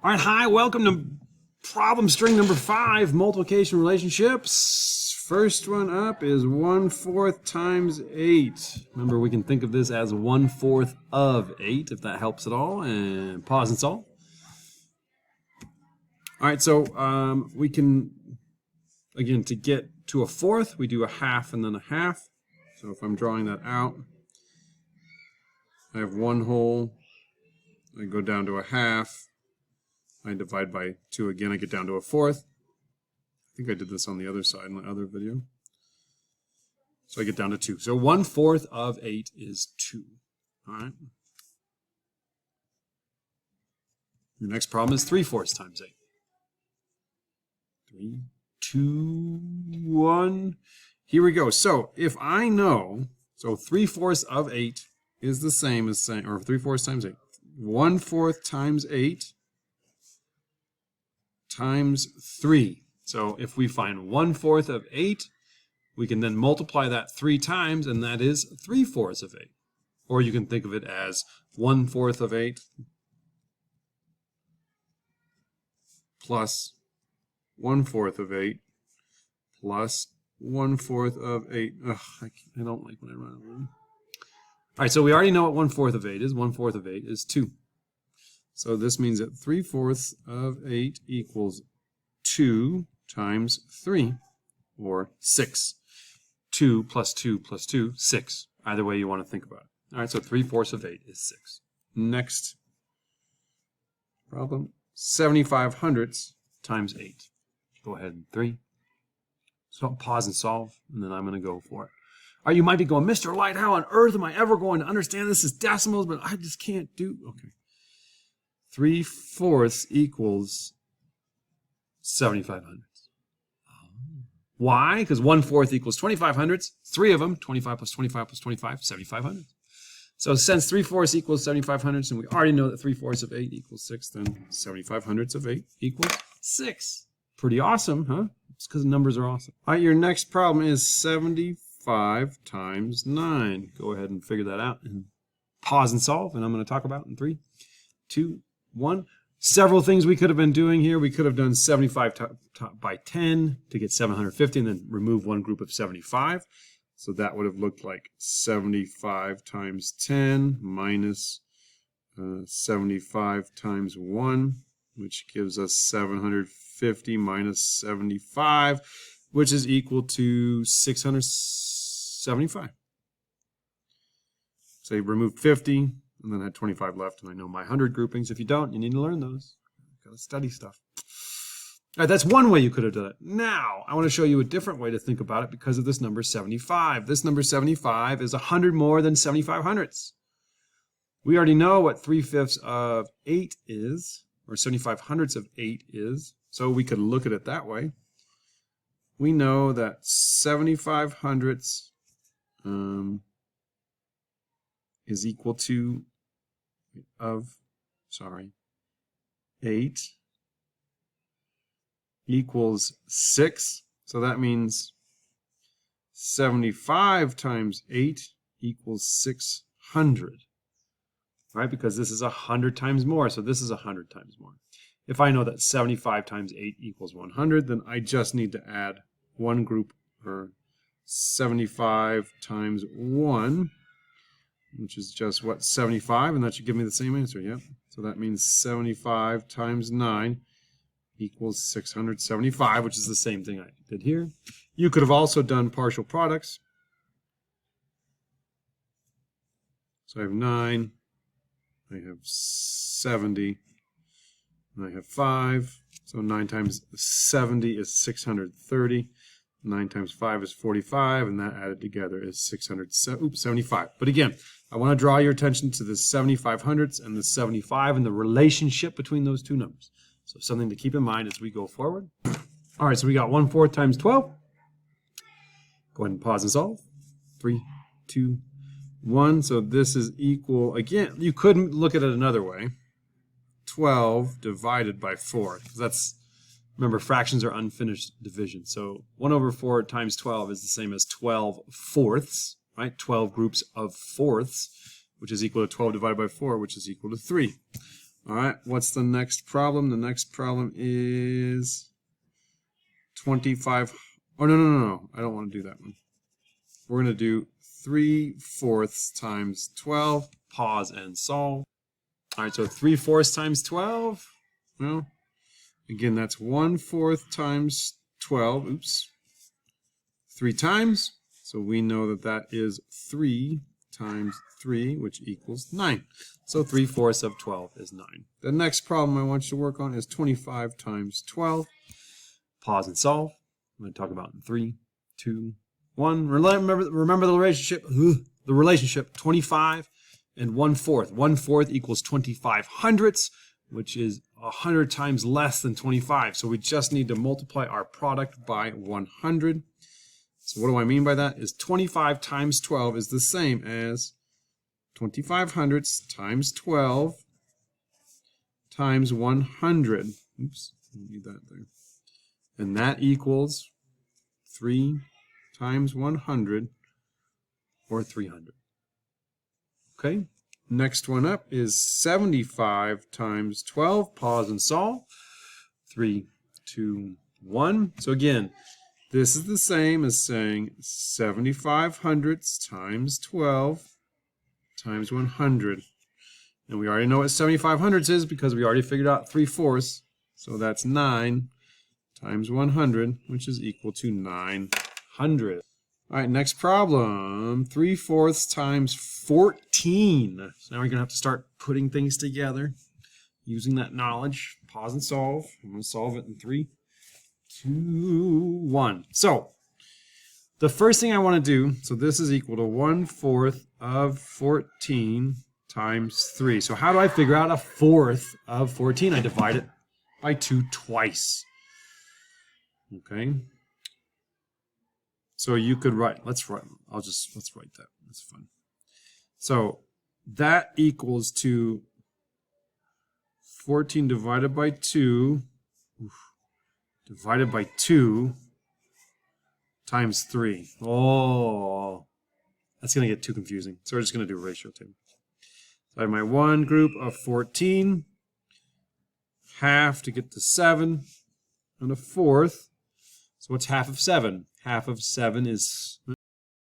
All right, hi, welcome to problem string number 5, multiplication relationships. First one up is 1/4 times 8. Remember, we can think of this as 1/4 of 8, if that helps at all, and pause and solve. All right, so we can, again, to get to a fourth, we do a half and then a half. So if I'm drawing that out, I have one whole, I go down to a half, I divide by 2 again, I get down to a fourth. I think I did this on the other side in my other video. So I get down to 2. So 1/4 of 8 is 2. All right. Your next problem is 3/4 times 8. 3, 2, 1. Here we go. So if I know, so 3/4 of 8 is the same as saying, or 3/4 times 8. 1/4 times 8 times 3. So if we find 1/4 of 8, we can then multiply that 3 times, and that is 3/4 of 8. Or you can think of it as 1/4 of 8 plus 1/4 of 8 plus 1/4 of 8. Ugh, I don't like when I run out of room. All right, so we already know what 1/4 of 8 is. 1/4 of 8 is 2. So this means that 3/4 of 8 equals 2 times 3, or 6. 2 plus 2 plus 2, 6. Either way you want to think about it. All right, so 3/4 of 8 is 6. Next problem, 75 hundredths times 8. Go ahead and 3. So pause and solve, and then I'm going to go for it. All right, you might be going, Mr. Light, how on earth am I ever going to understand this as decimals, but I just can't do. Okay. 3/4 equals 75 hundredths. Why? Because 1/4 equals 25 hundredths. 3 of them, 25 plus 25 plus 25, 75 hundredths. So since 3/4 equals 75 hundredths, and we already know that 3/4 of 8 equals 6, then 75 hundredths of 8 equals 6. Pretty awesome, huh? It's because numbers are awesome. All right, your next problem is 75 times 9. Go ahead and figure that out and pause and solve, and I'm going to talk about it in 3, 2, 1. Several things we could have been doing here. We could have done 75 by 10 to get 750 and then remove one group of 75. So that would have looked like 75 times 10 minus 75 times 1, which gives us 750 minus 75, which is equal to 675. So you removed 50. And then I had 25 left, and I know my 100 groupings. If you don't, you need to learn those. You've got to study stuff. All right, that's one way you could have done it. Now, I want to show you a different way to think about it because of this number 75. This number 75 is 100 more than 75 hundredths. We already know what 3/5 of 8 is, or 75 hundredths of 8 is, so we could look at it that way. We know that 75 hundredths is equal to 8 equals 6. So that means 75 times 8 equals 600. Right? Because this is 100 times more, so this is 100 times more. If I know that 75 times 8 equals 100, then I just need to add one group, or 75 times 1, which is just, what, 75, and that should give me the same answer, yep. So that means 75 times 9 equals 675, which is the same thing I did here. You could have also done partial products. So I have 9, I have 70, and I have 5. So 9 times 70 is 630. 9 times 5 is 45, and that added together is 75. But again, I want to draw your attention to the 75 hundredths and the 75 and the relationship between those two numbers. So something to keep in mind as we go forward. All right, so we got 1/4 times 12. Go ahead and pause and solve. 3, 2, 1. So this is equal, again, you couldn't look at it another way. 12 divided by 4. That's, remember, fractions are unfinished division. So 1/4 times 12 is the same as 12 fourths, right? 12 groups of fourths, which is equal to 12 divided by 4, which is equal to 3. All right, what's the next problem? The next problem is 25. Oh, no. I don't want to do that one. We're going to do 3/4 times 12. Pause and solve. All right, so 3/4 times 12. Well, again, that's 1/4 times 12. Oops. 3 times. So we know that that is 3 times 3, which equals 9. So 3/4 of 12 is 9. The next problem I want you to work on is 25 times 12. Pause and solve. I'm going to talk about in 3, 2, 1. Remember the relationship. The relationship 25 and 1/4. 1/4 equals 25 hundredths, which is 100 times less than 25. So we just need to multiply our product by 100. So what do I mean by that? Is 25 times 12 is the same as 25 hundredths times 12 times 100. Oops, I don't need that there. And that equals 3 times 100, or 300. Okay, next one up is 75 times 12. Pause and solve. 3, 2, 1. So again, this is the same as saying 75 hundredths times 12 times 100. And we already know what 75 hundredths is because we already figured out 3/4. So that's 9 times 100, which is equal to 900. All right, next problem. 3/4 times 14. So now we're going to have to start putting things together using that knowledge. Pause and solve. I'm going to solve it in 3, 2, 1. So the first thing I want to do, so this is equal to 1/4 of 14 times 3. So how do I figure out 1/4 of 14? I divide it by 2 twice. Okay. So you could write, let's write that. That's fun. So that equals to 14 divided by 2 divided by 2 times 3. Oh, that's going to get too confusing. So we're just going to do a ratio table. So I have my one group of 14, half to get to 7, and 1/4. So what's half of 7? Half of 7 is